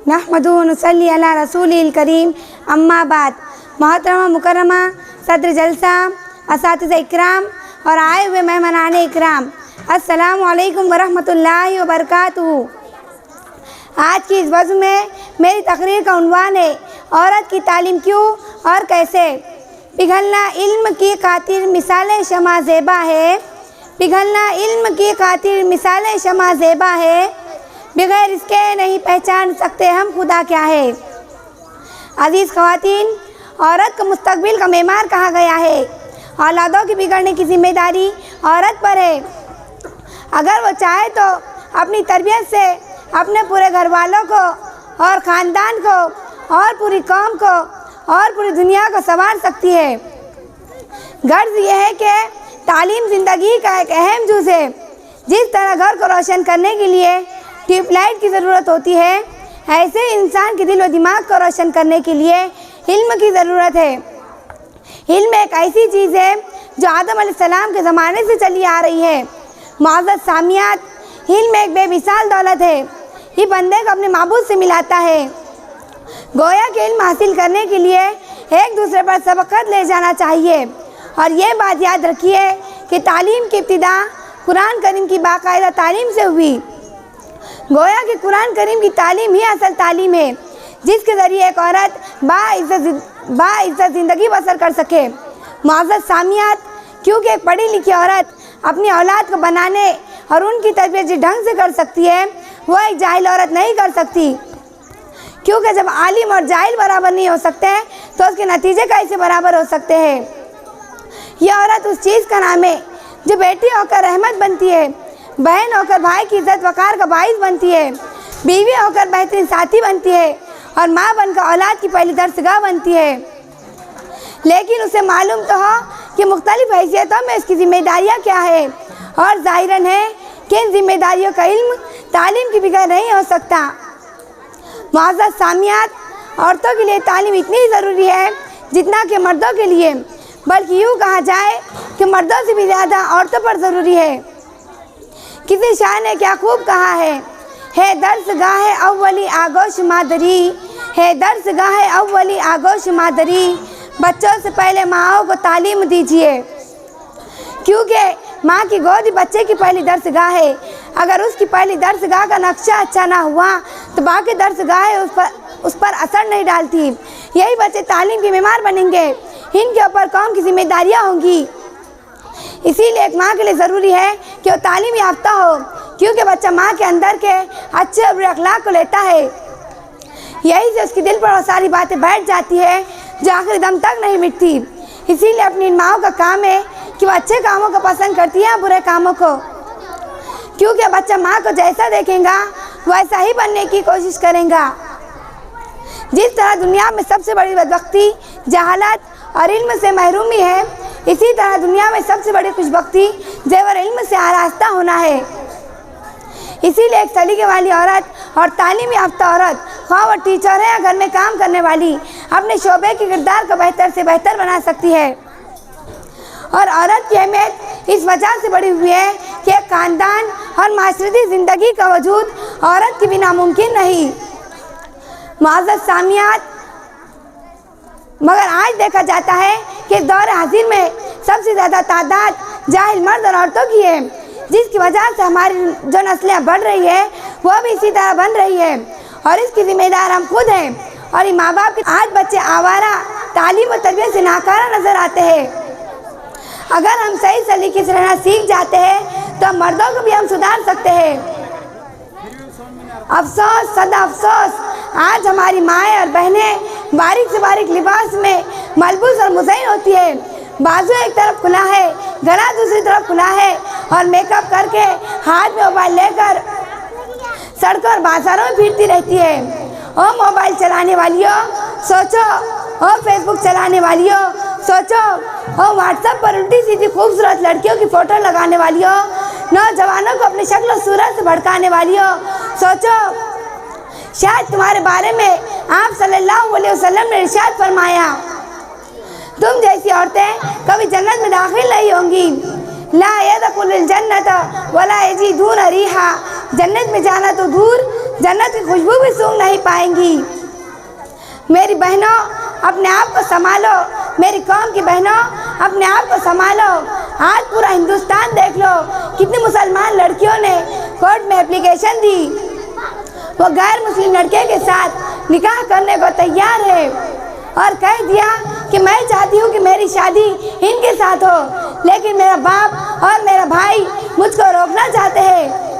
नहमदुहु व नुसल्ली अला रसूलिल करीम, अम्मा बाद। मोहतरमा मुकर्रमा सदर जलसा, असातिज़ा इकराम और आए हुए मेहमानान इकराम, अस्सलामु अलैकुम वरहमतुल्लाहि व बरकातुहू। आज की इस वज़्फ़ में मेरी तकरीर का उन्वान है औरत की तालीम क्यों और कैसे। पिघलना इल्म की खातिर मिसालें शमा ज़ेबा है, पिघलना इल्म की खातिर मिसालें शमा ज़ेबा है, बगैर इसके नहीं पहचान सकते हम खुदा क्या है। अज़ीज़ ख़वातीन, औरत को मुस्तक़बिल का मेमार कहा गया है। औलादों की बिगड़ने की ज़िम्मेदारी औरत पर है। अगर वो चाहे तो अपनी तरबियत से अपने पूरे घर वालों को और ख़ानदान को और पूरी कौम को और पूरी दुनिया को संवार सकती है। गर्ज़ ये है कि तालीम ज़िंदगी का एक अहम जुज़ है। जिस तरह घर को रोशन करने के लिए ट्यूबलाइट की ज़रूरत होती है, ऐसे इंसान के दिल व दिमाग को रोशन करने के लिए इल्म की ज़रूरत है। इल्म एक ऐसी चीज़ है जो आदम अलैहिस्सलाम के ज़माने से चली आ रही है। मुअज़्ज़ज़ सामियात, इल्म एक बेमिसाल दौलत है। ये बंदे को अपने माबूद से मिलाता है। गोया के इल्म हासिल करने के लिए एक दूसरे पर सबक़त ले जाना चाहिए। और ये बात याद रखिए कि तालीम की इब्तिदा कुरान करीम की बाकायदा तालीम से हुई। गोया कि कुरान करीम की तालीम ही असल तालीम है, जिसके ज़रिए एक औरत बाइज़्ज़त ज़िंदगी बसर कर सके। मुअज़्ज़ज़ सामियात, क्योंकि एक पढ़ी लिखी औरत अपनी औलाद को बनाने और उनकी तरबियत जिस ढंग से कर सकती है, वो एक जाहिल औरत नहीं कर सकती। क्योंकि जब आलिम और जाहिल बराबर नहीं हो सकते तो उसके नतीजे कैसे बराबर हो सकते हैं। यह औरत उस चीज़ का नाम है जो बेटी होकर रहमत बनती है, बहन होकर भाई की इज़्ज़त वक़ार का बाइस बनती है, बीवी होकर बेहतरीन साथी बनती है और माँ बनकर औलाद की पहली दरसगाह बनती है। लेकिन उसे मालूम तो हो कि मुख्तलिफ़ हैसियतों में इसकी ज़िम्मेदारियाँ क्या है, और ज़ाहिरन है कि इन ज़िम्मेदारियों का इल्म तालीम के बगैर नहीं हो सकता। मुअज़्ज़ज़ सामियात, औरतों के लिए तालीम इतनी ज़रूरी है जितना कि मर्दों के लिए, बल्कि यूँ कहा जाए कि मर्दों से भी ज़्यादा औरतों पर ज़रूरी है। किसी शायर ने क्या खूब कहा है दर्सगाह अव्वली आगोश मादरी, है दर्सगाह अव्वली आगोश मादरी, बच्चों से पहले माँओं को तालीम दीजिए। क्योंकि माँ की गोद बच्चे की पहली दर्सगाह है। अगर उसकी पहली दर्सगाह का नक्शा अच्छा ना हुआ तो बाकी दर्सगाहें उस पर असर नहीं डालती। यही बच्चे तालीम के बीमार बनेंगे, इनके ऊपर कौम की जिम्मेदारियाँ होंगी। इसीलिए एक माँ के लिए ज़रूरी है कि वो तालीम याफ्ता हो, क्योंकि बच्चा माँ के अंदर के अच्छे और बुरे अखलाक को लेता है। यही से उसके दिल पर वो सारी बातें बैठ जाती है जो आखिरी दम तक नहीं मिटती। इसीलिए अपनी इन माँओं का काम है कि वो अच्छे कामों को पसंद करती है बुरे कामों को, क्योंकि बच्चा माँ को जैसा देखेगा वैसा ही बनने की कोशिश करेगा। जिस तरह दुनिया में सबसे बड़ी बदबख्ती जहालत और इल्म से महरूमी है, इसी तरह दुनिया में सबसे बड़ी खुशबख्ती ज़ेवर इल्म से आरास्ता होना है। इसीलिए एक सलीके वाली औरत और तालीम याफ्ता औरत, ख़्वाह वो टीचर है या घर में काम करने वाली, अपने शोबे के किरदार को बेहतर से बेहतर बना सकती है। और औरत की अहमियत इस वजह से बढ़ी हुई है कि एक ख़ानदान और माशरती ज़िंदगी का वजूद औरत के बिना मुमकिन नहीं। मुअज़्ज़ज़ सामियात, मगर आज देखा जाता है कि इस दौर हाज़िर में सबसे ज़्यादा तादाद जाहिल मर्द और औरतों की है, जिसकी वजह से हमारी जो नस्लें बढ़ रही है वह भी इसी तरह बन रही है, और इसकी ज़िम्मेदार हम खुद हैं। और ये माँ बाप के आज बच्चे आवारा, तालीम और तरबियत से नाकारा नज़र आते हैं। अगर हम सही सलीके से रहना सीख जाते हैं तो मर्दों को भी हम सुधार सकते हैं। अफसोस, सदा अफसोस, आज हमारी माएँ और बहनें बारीक से बारीक लिबास में मलबूस और मुज़य्यन होती है। बाजू एक तरफ खुला है, गला दूसरी तरफ खुला है, और मेकअप करके हाथ में मोबाइल लेकर सड़कों और बाज़ारों में फिरती रहती है। ओ मोबाइल चलाने वालियों सोचो, ओ फेसबुक चलाने वालियों सोचो, ओ व्हाट्सएप पर उल्टी सीधी खूबसूरत लड़कियों की फ़ोटो लगाने वालियों, नौजवानों को अपनी शक्ल और सूरत से भड़काने वालियों सोचो, शायद तुम्हारे बारे में आप सल्लल्लाहु अलैहि वसल्लम ने इरशाद फरमाया, तुम जैसी औरतें कभी जन्नत में दाखिल नहीं होंगी। ला यदखुलुल जन्नत वला यजीदून रिहा, जन्नत में जाना तो दूर जन्नत की खुशबू भी सूंघ नहीं पाएंगी। मेरी बहनों, अपने आप को संभालो। मेरी कौम की बहनों, अपने आप को संभालो। आज पूरा हिंदुस्तान देख लो, कितनी मुसलमान लड़कियों ने कोर्ट में एप्लीकेशन दी, वो गैर मुस्लिम लड़के के साथ निकाह करने को तैयार है और कह दिया कि मैं चाहती हूँ कि मेरी शादी इनके साथ हो, लेकिन मेरा बाप और मेरा भाई मुझको रोकना चाहते हैं।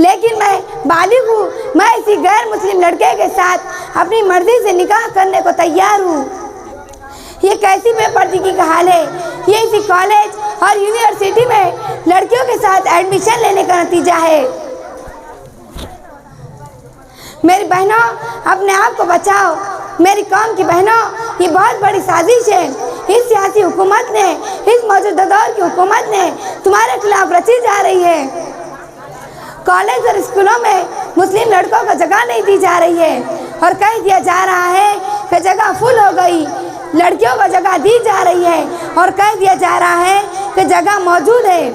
लेकिन मैं बालिग हूँ, मैं इसी गैर मुस्लिम लड़के के साथ अपनी मर्जी से निकाह करने को तैयार हूँ। ये कैसी बेपर्दगी का हाल है। ये इसी कॉलेज और यूनिवर्सिटी में लड़कियों के साथ एडमिशन लेने का नतीजा है। मेरी बहनों, अपने आप को बचाओ। मेरी कौम की बहनों, ये बहुत बड़ी साजिश है। इस सियासी हुकूमत ने, इस मौजूदा दौर की हुकूमत ने तुम्हारे खिलाफ रची जा रही है। कॉलेज और स्कूलों में मुस्लिम लड़कों को जगह नहीं दी जा रही है और कह दिया जा रहा है कि जगह फुल हो गई। लड़कियों को जगह दी जा रही है और कह दिया जा रहा है कि जगह मौजूद है।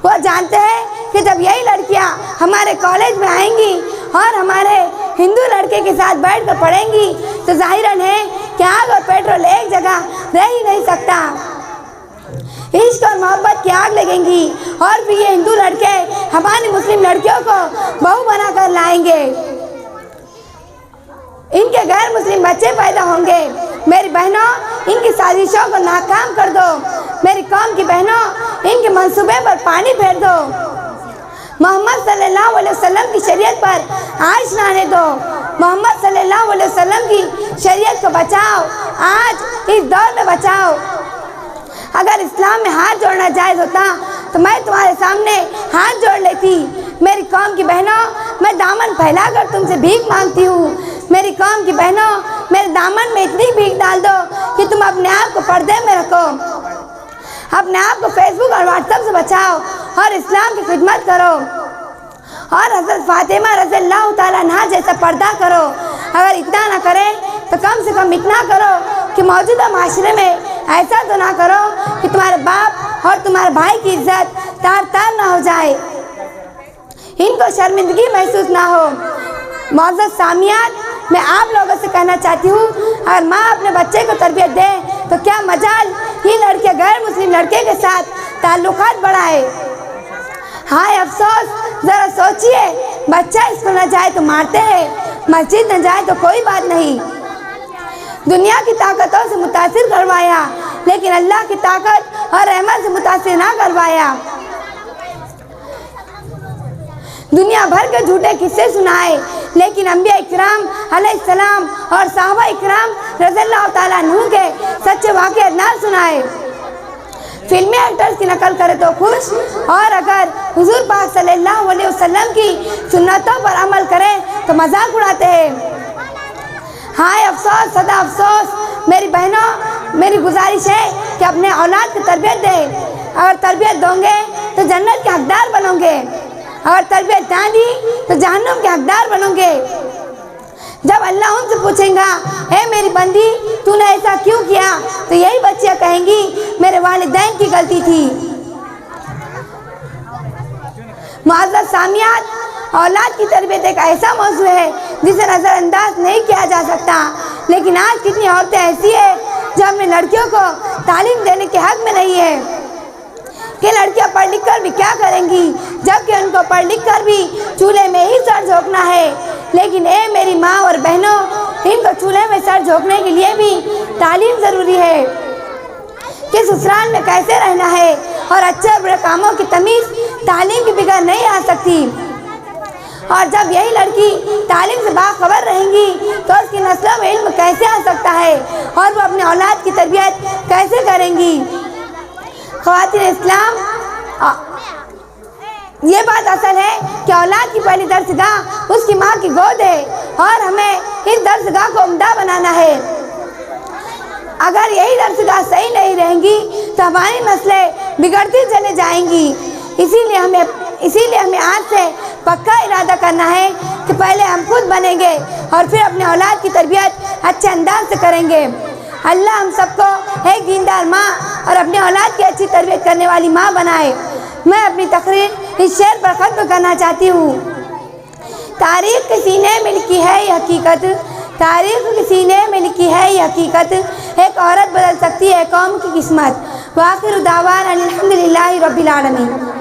वो जानते हैं कि जब यही लड़कियां हमारे कॉलेज में आएंगी और हमारे हिंदू लड़के के साथ बैठ कर पढ़ेंगी तो जाहिरन है कि आग और पेट्रोल एक जगह रह ही नहीं सकता। इश्क और मोहब्बत की आग लगेंगी और फिर ये हिंदू लड़के हमारी मुस्लिम लड़कियों को बहू बना कर लाएंगे। इनके गैर मुस्लिम बच्चे पैदा होंगे। मेरी बहनों, इनकी साजिशों को नाकाम कर दो। मेरी कौम की बहनों, इनके मंसूबे पर पानी फेर दो। मोहम्मद सल्लल्लाहु अलैहि वसल्लम की शरीयत पर आँच न आने दो। मोहम्मद सल्लल्लाहु अलैहि वसल्लम की शरीयत को बचाओ। आज इस दौर में बचाओ। अगर इस्लाम में हाथ जोड़ना जायज़ होता तो मैं तुम्हारे सामने हाथ जोड़ लेती। मेरी कौम की बहनों, मैं दामन फैलाकर तुमसे भीख मांगती हूँ। मेरी कौम की बहनों, मेरे दामन में इतनी भीख डाल दो कि तुम अपने आप को पर्दे में रखो। अपने आप को फेसबुक और व्हाट्सएप से बचाओ और इस्लाम की खिदमत करो और हज़रत फातिमा रज़ियल्लाहु ताला अन्हा जैसा पर्दा करो। अगर इतना ना करें तो कम से कम इतना करो कि मौजूदा माशरे में ऐसा तो ना करो कि तुम्हारे बाप और तुम्हारे भाई की इज्जत तार तार ना हो जाए, इनको शर्मिंदगी महसूस ना हो। मौजूद सामियात, मैं आप लोगों से कहना चाहती हूँ, अगर माँ अपने बच्चे को तरबियत दे तो क्या मजाल ये लड़के गैर मुस्लिम लड़के के साथ ताल्लुकात बढ़ाए। हाय अफसोस, ज़रा सोचिए, बच्चा स्कूल न जाए तो मारते हैं, मस्जिद न जाए तो कोई बात नहीं। दुनिया की ताकतों से मुतासिर करवाया, लेकिन अल्लाह की ताकत और रहमत से मुतासिर ना करवाया। दुनिया भर के झूठे किस्से सुनाए, लेकिन अंबिया इकराम अलैहिस्सलाम और साहबा इकराम रज़ियल्लाहु ताला अन्हु के सच्चे वाक़े ना सुनाए। फिल्मी एक्टर्स की नकल करे तो खुश, और अगर हुजूर पाक सल्लल्लाहु अलैहि वसल्लम की सुन्नतों पर अमल करें तो मजाक उड़ाते हैं। हाय अफसोस, सदा अफसोस। मेरी बहनों, मेरी गुजारिश है कि अपने औलाद की तरबियत दें। अगर तरबियत दोगे तो जन्नत के हकदार बनोगे, अगर तरबियत ना दी तो जहन्नुम के हकदार बनोगे। जब अल्लाह उनसे पूछेगा, हे मेरी बंदी, तूने ऐसा क्यों किया, तो यही बच्चियाँ कहेंगी, मेरे वालिदैन की गलती थी। मुअज़्ज़ज़ सामियात, औलाद की तरबियत एक ऐसा मौजू है जिसे नज़रअंदाज नहीं किया जा सकता, लेकिन आज कितनी औरतें ऐसी है जो अपनी लड़कियों को तालीम देने के हक में नहीं है कि लड़कियां पढ़ लिख कर भी क्या करेंगी, जबकि उनको पढ़ लिख कर भी चूल्हे में ही सर झोंकना है। लेकिन ए मेरी माँ और बहनों, इनको चूल्हे में सर झोंकने के लिए भी तालीम ज़रूरी है कि ससुराल में कैसे रहना है, और अच्छे बुरे कामों की तमीज़ तालीम के बगैर नहीं आ सकती। और जब यही लड़की तालीम से बाखबर रहेंगी तो उसकी नस्लों में इल्म कैसे आ सकता है और वो अपने औलाद की तरबियत कैसे करेंगी। ख़वातीन इस्लाम, ये बात असल है कि औलाद की पहली दरसगाह उसकी माँ की गोद है और हमें इस दरसगाह को उम्दा बनाना है। अगर यही दरसगाह सही नहीं रहेंगी तो हमारी नस्लें बिगड़ती चले जाएंगी। इसीलिए हमें आज से पक्का इरादा करना है कि पहले हम खुद बनेंगे और फिर अपने औलाद की तरबियत अच्छे अंदाज से करेंगे। अल्लाह हम सबको एक दीनदार माँ और अपने औलाद की अच्छी तरबियत करने वाली माँ बनाए। मैं अपनी तकरीर इस शेर पर ख़त्म करना चाहती हूँ तारीख के सीने में लिखी है ये हकीकत, तारीख के सीने में लिखी है ये हकीकत, एक औरत बदल सकती है कौम की किस्मत। वाखिर दावाना अनिल हम्दुलिल्लाहि रब्बिल आलमीन।